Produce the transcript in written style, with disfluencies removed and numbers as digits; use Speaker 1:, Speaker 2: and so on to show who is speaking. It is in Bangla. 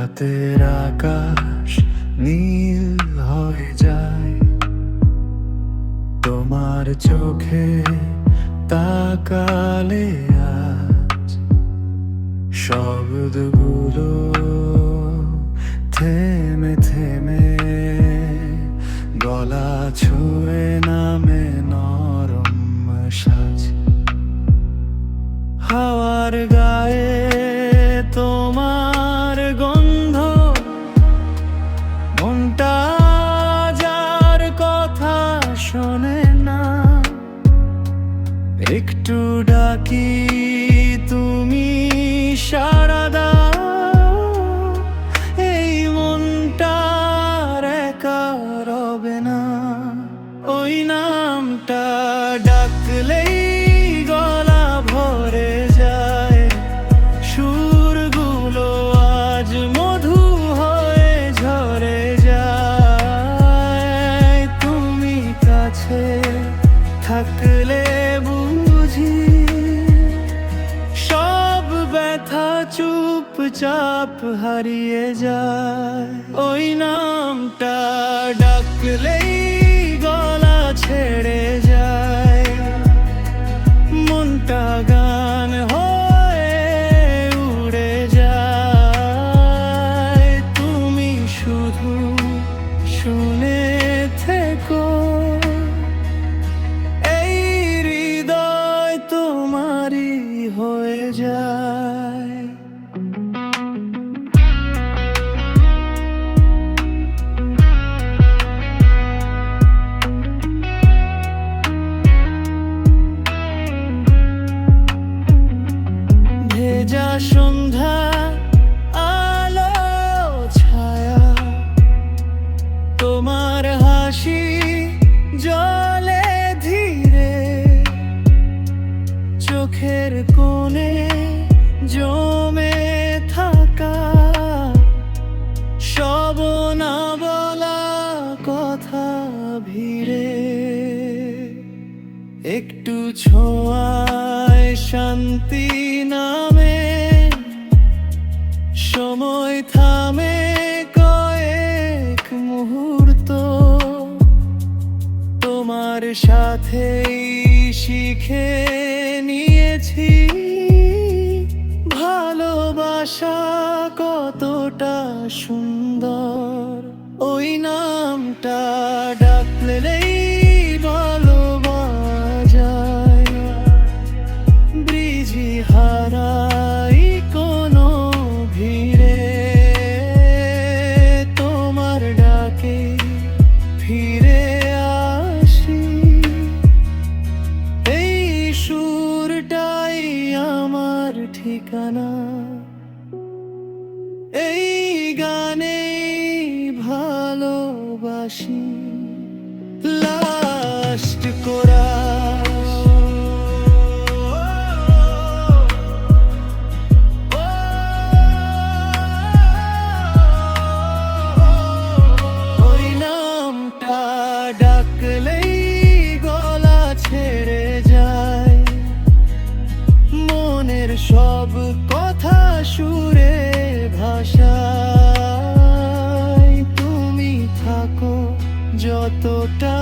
Speaker 1: রাতের আকাশ নীল হয়ে যায় তোমার চোখে তাকালে। আজ শব্দগুলো থেমে থেমে গলা ছুঁয়ে নামে নরম সাজ। হাওয়ার গায়ে তোমার গন্ধ, মনটা যার কথা শোনে না। একটু ডাকি তুমি সাড়া দাও, এই মনটার একা রবে না। ওই নামটা ডাকলেই গলা ভরে যায়, সুরগুলো আজ মধু হয়ে ঝরে যায়। তুমি কাছে থাকলে বুঝি সব ব্যথা চুপচাপ হারিয়ে যায়। ওই নামটা ডাকলেই গলা ছেড়ে যায়, মনটা গান হয়ে উড়ে যায়। তুমি শুধু শুনে থেকো, এই হৃদয় তোমারই হয়ে যায়। ভেজা সন্ধ্যা আলো ছায়া, তোমার হাসি জলে ধীরে, চোখের কোণে জমে থাকা সব না বলা কথা ভিড়ে। একটু ছোঁয়ায় শান্তি নামে, সময় থামে কয়েক মুহূর্ত। তোমার সাথেই শিখে নিয়েছি ভালোবাসা কতটা সুন্দর। ওই নামটা ডাকলেই ভালো বাজায়, ব্রিজি হারাই কোনো ভিড়ে। তোমার ডাকে ফিরে আসি, এই সুরটাই আমার ঠিকানা। এই গানে ভালোবাসি লাস্ট করা। ওই নামটা ডাকলেই গলা ছেড়ে যায়, মনের সব কথা সুরে ভাষায়। তুমি থাকো যতটা